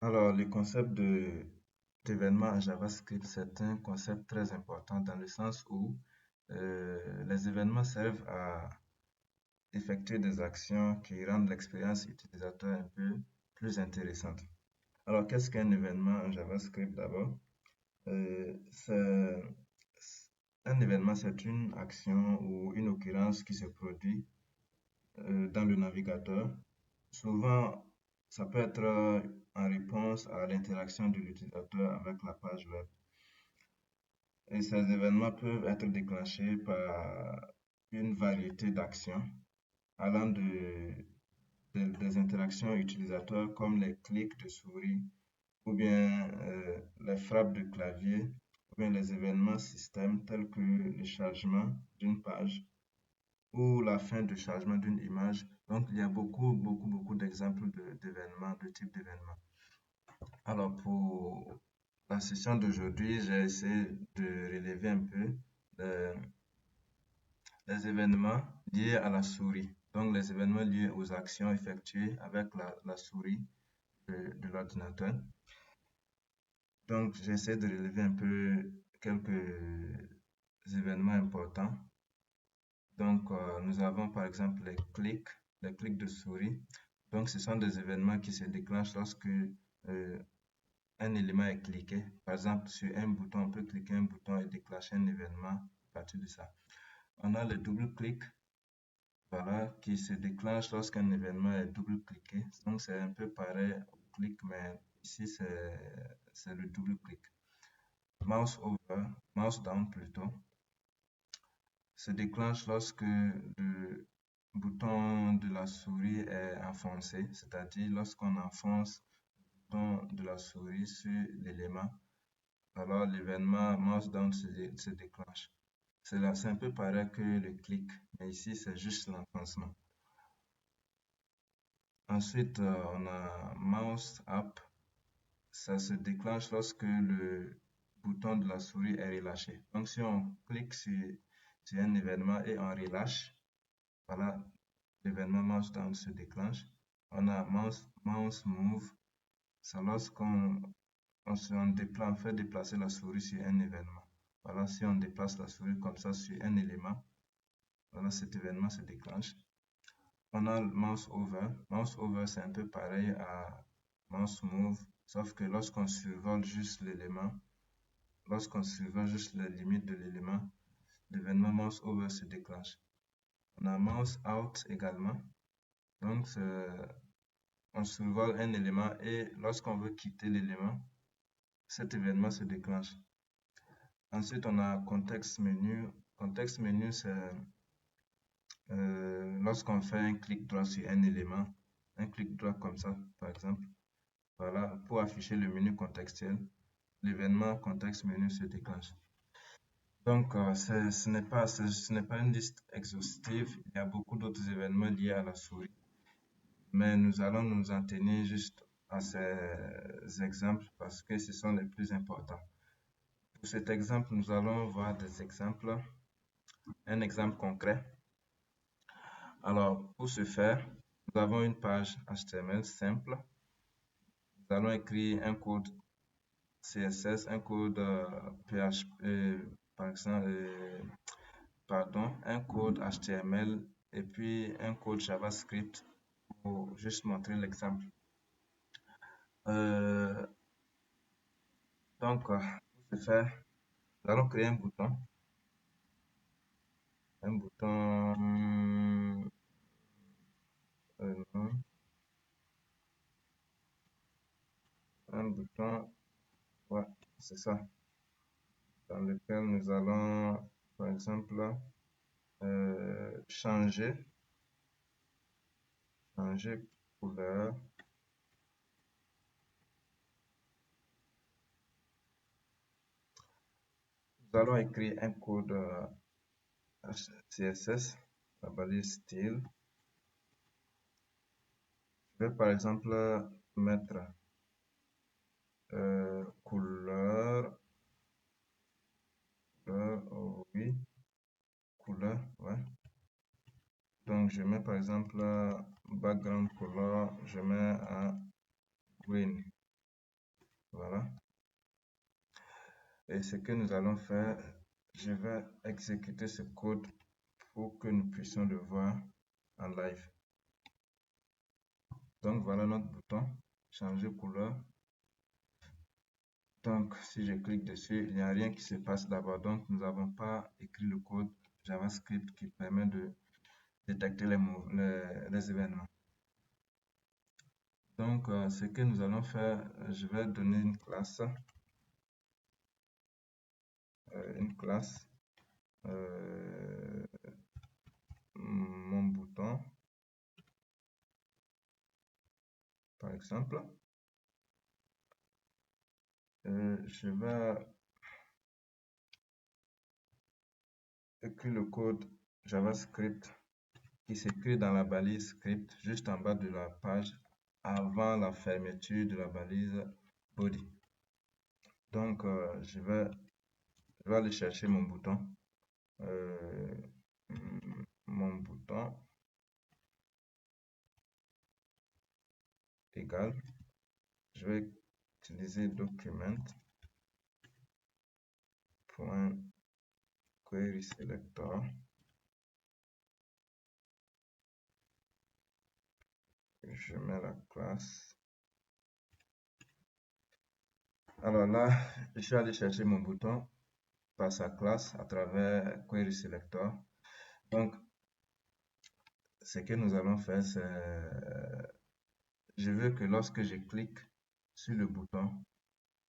Alors, le concept d'événement en JavaScript, c'est un concept très important dans le sens où les événements servent à effectuer des actions qui rendent l'expérience utilisateur un peu plus intéressante. Alors, qu'est-ce qu'un événement en JavaScript d'abord? C'est un événement, c'est une action ou une occurrence qui se produit dans le navigateur. Souvent, ça peut être en réponse à l'interaction de l'utilisateur avec la page web. Et ces événements peuvent être déclenchés par une variété d'actions allant des interactions utilisateurs comme les clics de souris ou bien les frappes de clavier ou bien les événements système tels que le chargement d'une page ou la fin de chargement d'une image. Donc, il y a beaucoup d'exemples d'événements, de types d'événements. Alors, pour la session d'aujourd'hui, j'ai essayé de relever un peu euh, les événements liés à la souris. Donc, les événements liés aux actions effectuées avec la souris de l'ordinateur. Donc, j'essaie de relever un peu quelques événements importants. Donc, nous avons par exemple les clics de souris. Donc, ce sont des événements qui se déclenchent lorsque un élément est cliqué. Par exemple, sur un bouton, on peut cliquer un bouton et déclencher un événement à partir de ça. On a le double-clic, voilà, qui se déclenche lorsqu'un événement est double-cliqué. Donc, c'est un peu pareil au clic, mais ici, c'est le double-clic. Mouse over, mouse down plutôt, se déclenche lorsque le bouton de la souris est enfoncé, c'est-à-dire lorsqu'on enfonce le bouton de la souris sur l'élément, alors l'événement mouse down se déclenche. C'est un peu pareil que le clic, mais ici c'est juste l'enfoncement. Ensuite, on a mouse up, ça se déclenche lorsque le bouton de la souris est relâché. Donc si on clique sur un événement et on relâche, voilà, l'événement mouse down se déclenche. On a mouse move, c'est lorsqu'on on fait déplacer la souris sur un événement. Voilà, si on déplace la souris comme ça sur un élément, voilà, cet événement se déclenche. On a le mouse over. Mouse over, c'est un peu pareil à mouse move, sauf que lorsqu'on survole juste l'élément, lorsqu'on survole juste les limites de l'élément, l'événement mouse over se déclenche. On a mouse out également. Donc, on survole un élément et lorsqu'on veut quitter l'élément, cet événement se déclenche. Ensuite, on a contexte menu. Contexte menu, c'est lorsqu'on fait un clic droit sur un élément, un clic droit comme ça, par exemple, voilà, pour afficher le menu contextuel, l'événement contexte menu se déclenche. Donc, ce n'est pas une liste exhaustive. Il y a beaucoup d'autres événements liés à la souris, mais nous allons nous en tenir juste à ces exemples parce que ce sont les plus importants. Pour cet exemple, nous allons voir des exemples, un exemple concret. Alors, pour ce faire, nous avons une page HTML simple. Nous allons écrire un code CSS, un code PHP, par exemple, pardon, un code HTML et puis un code JavaScript pour juste montrer l'exemple. Euh, donc, pour ce faire, nous allons créer un bouton, non, un bouton, ouais, c'est ça, dans lequel nous allons, par exemple, changer couleur. Nous allons écrire un code CSS, la balise style. Je vais par exemple mettre couleur, oh oui, couleur, ouais. Donc je mets par exemple background color, je mets un green. Voilà. Et ce que nous allons faire, je vais exécuter ce code pour que nous puissions le voir en live. Donc voilà notre bouton, changer couleur. Donc si je clique dessus, il n'y a rien qui se passe d'abord. Donc nous n'avons pas écrit le code JavaScript qui permet de détecter les événements. Donc ce que nous allons faire, je vais donner une classe mon bouton, par exemple. Je vais écrire le code JavaScript qui s'écrit dans la balise script juste en bas de la page avant la fermeture de la balise body. Donc je vais aller chercher mon bouton. Mon bouton égal, je vais utiliser document.querySelector. Je mets la classe. Alors là, je suis allé chercher mon bouton par sa classe à travers querySelector. Donc, ce que nous allons faire, c'est je veux que lorsque je clique sur le bouton,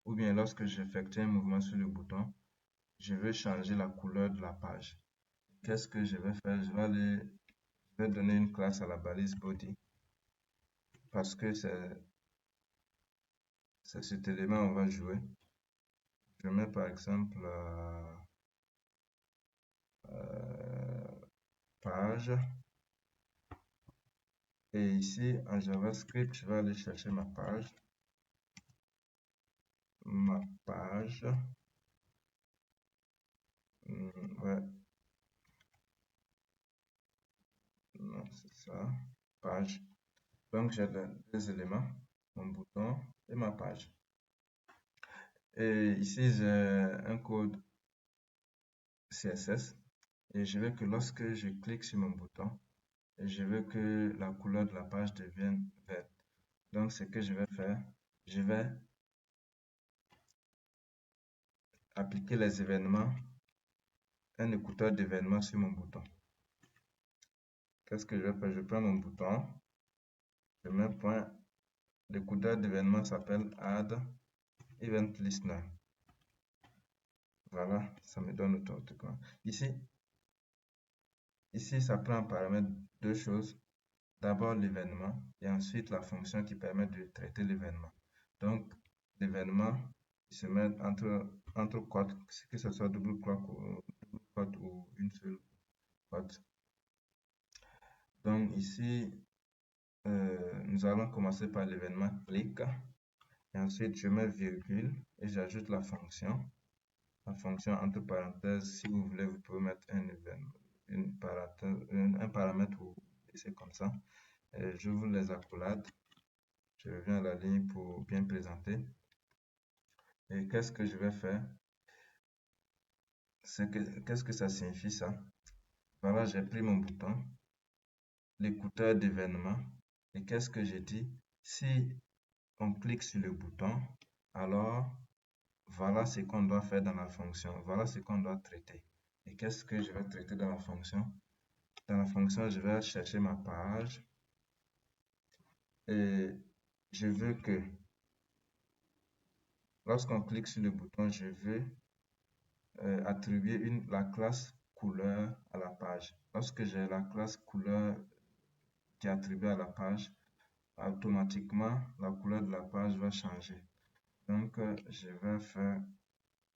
ou bien lorsque j'effectue un mouvement sur le bouton, je veux changer la couleur de la page. Qu'est-ce que je vais faire? Je vais donner une classe à la balise body parce que c'est cet élément on va jouer. Je mets par exemple page. Et ici, en JavaScript, je vais aller chercher ma page. Ouais. Non, c'est ça. Page. Donc, j'ai deux éléments, mon bouton et ma page. Et ici, j'ai un code CSS. Et je veux que lorsque je clique sur mon bouton, je veux que la couleur de la page devienne verte. Donc, ce que je vais faire, je vais appliquer les événements, un écouteur d'événements sur mon bouton. Qu'est-ce que je vais faire? Je prends mon bouton, je mets point, l'écouteur d'événements s'appelle add event listener. Voilà, ça me donne automatiquement. Ici, ça prend en paramètre deux choses. D'abord l'événement et ensuite la fonction qui permet de traiter l'événement. Donc, l'événement, il se met entre quotes, que ce soit double quote ou une seule quote. Donc ici, nous allons commencer par l'événement click. Et ensuite, je mets virgule et j'ajoute la fonction. La fonction entre parenthèses, si vous voulez, vous pouvez mettre un paramètre ou c'est comme ça. J'ouvre les accolades. Je reviens à la ligne pour bien présenter. Et qu'est-ce que je vais faire? Qu'est-ce que ça signifie ça? Voilà, j'ai pris mon bouton, l'écouteur d'événement. Et qu'est-ce que j'ai dit? Si on clique sur le bouton, alors voilà ce qu'on doit faire dans la fonction. Voilà ce qu'on doit traiter. Et qu'est-ce que je vais traiter dans la fonction? Dans la fonction, je vais chercher ma page. Et je veux que lorsqu'on clique sur le bouton, je veux attribuer la classe couleur à la page. Lorsque j'ai la classe couleur qui est attribuée à la page, automatiquement la couleur de la page va changer. Donc je vais faire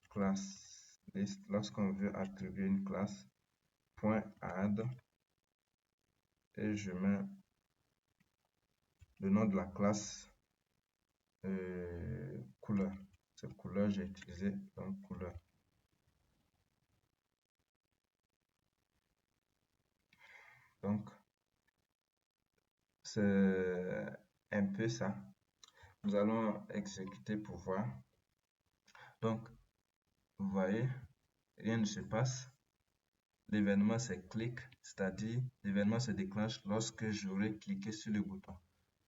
classe list lorsqu'on veut attribuer une classe point add et je mets le nom de la classe couleur. Cette couleur j'ai utilisé donc couleur. Donc c'est un peu ça. Nous allons exécuter pour voir. Donc, vous voyez, rien ne se passe. L'événement c'est clic, c'est-à-dire l'événement se déclenche lorsque j'aurai cliqué sur le bouton.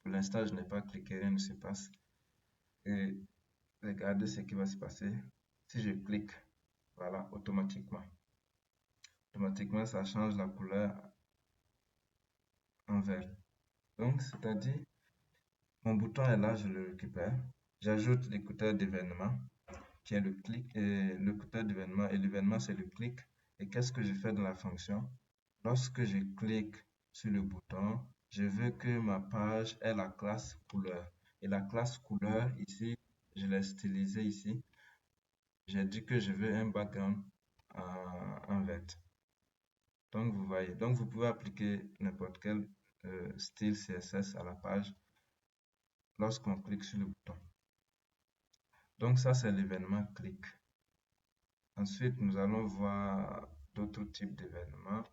Pour l'instant, je n'ai pas cliqué, rien ne se passe. Et regardez ce qui va se passer. Si je clique, voilà, automatiquement. Automatiquement, ça change la couleur en vert. Donc, c'est-à-dire, mon bouton est là, je le récupère. J'ajoute l'écouteur d'événement, qui est le clic, et l'écouteur d'événement, et l'événement, c'est le clic. Et qu'est-ce que je fais dans la fonction? Lorsque je clique sur le bouton, je veux que ma page ait la classe couleur. Et la classe couleur, ici, je l'ai stylisé ici. J'ai dit que je veux un background en vert. Donc, vous voyez. Donc, vous pouvez appliquer n'importe quel style CSS à la page lorsqu'on clique sur le bouton. Donc, ça, c'est l'événement clic. Ensuite, nous allons voir d'autres types d'événements.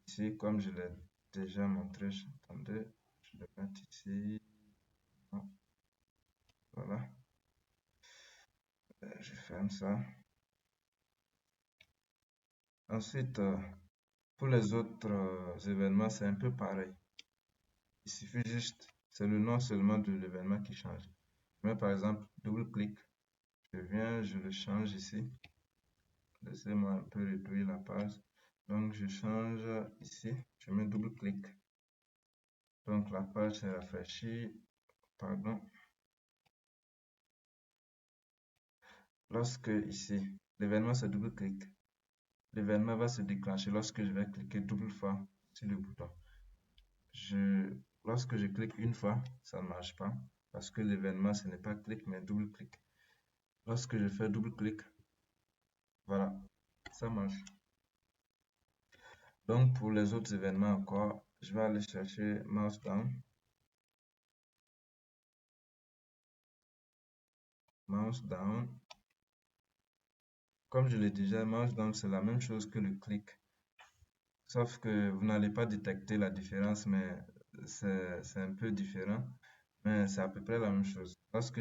Ici, comme je l'ai déjà montré, attendez, je vais le mettre ici. Voilà. Je ferme ça. Ensuite, pour les autres événements, c'est un peu pareil. Il suffit juste, c'est le nom seulement de l'événement qui change. Je mets par exemple double-clic. Je viens, je le change ici. Laissez-moi un peu réduire la page. Donc, je change ici. Je mets double-clic. Donc, la page s'est rafraîchie. Pardon. Lorsque ici, l'événement c'est double-clic. L'événement va se déclencher lorsque je vais cliquer double fois sur le bouton. Lorsque je clique une fois, ça ne marche pas parce que l'événement ce n'est pas clic mais double-clic. Lorsque je fais double-clic, voilà, ça marche. Donc pour les autres événements encore, je vais aller chercher mouse down. Mouse down. Comme je l'ai déjà, mouse down c'est la même chose que le clic. Sauf que vous n'allez pas détecter la différence, mais c'est un peu différent. Mais c'est à peu près la même chose. Lorsque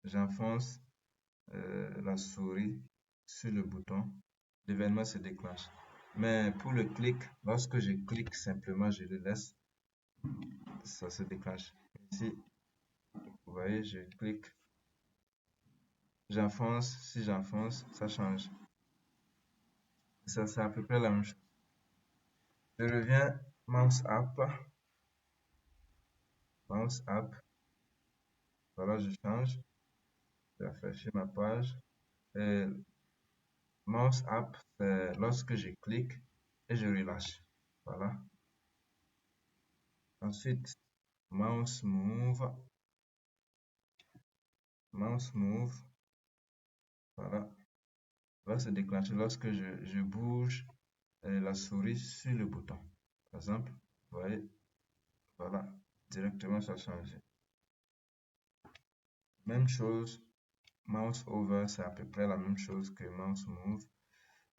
j'enfonce la souris sur le bouton, l'événement se déclenche. Mais pour le clic, lorsque je clique simplement, je le laisse, ça se déclenche. Ici, vous voyez, je clique, j'enfonce, si j'enfonce, ça change. Ça, c'est à peu près la même chose. Je reviens, mouse up, mouse up. Voilà, je change, je rafraîchis ma page. Et mouse up, c'est lorsque je clique et je relâche. Voilà. Ensuite, mouse move. Mouse move. Voilà. Va se déclencher lorsque je bouge la souris sur le bouton. Par exemple, vous voyez, voilà, directement ça change. Même chose, mouse over, c'est à peu près la même chose que mouse move.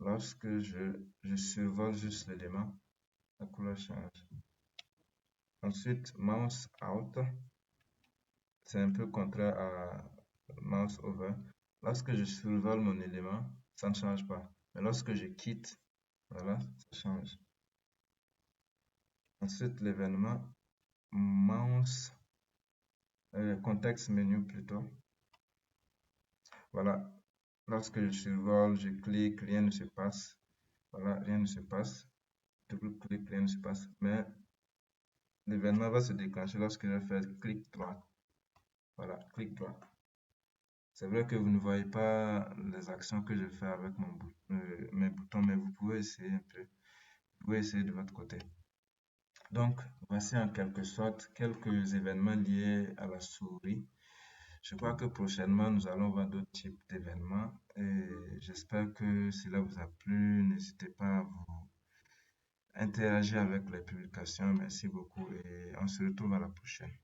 Lorsque je survole juste l'élément, la couleur change. Ensuite, mouse out, c'est un peu contraire à mouse over. Lorsque je survole mon élément, ça ne change pas. Mais lorsque je quitte, voilà, ça change. Ensuite, l'événement mouse, contexte menu plutôt. Voilà, lorsque je survole, je clique, rien ne se passe. Voilà, rien ne se passe. Double-clic, rien ne se passe. Mais l'événement va se déclencher lorsque je fais clic droit. Voilà, clic droit. C'est vrai que vous ne voyez pas les actions que je fais avec mes boutons, mais vous pouvez essayer un peu. Vous pouvez essayer de votre côté. Donc, voici en quelque sorte quelques événements liés à la souris. Je crois que prochainement, nous allons voir d'autres types d'événements et j'espère que cela vous a plu. N'hésitez pas à vous interagir avec les publications. Merci beaucoup et on se retrouve à la prochaine.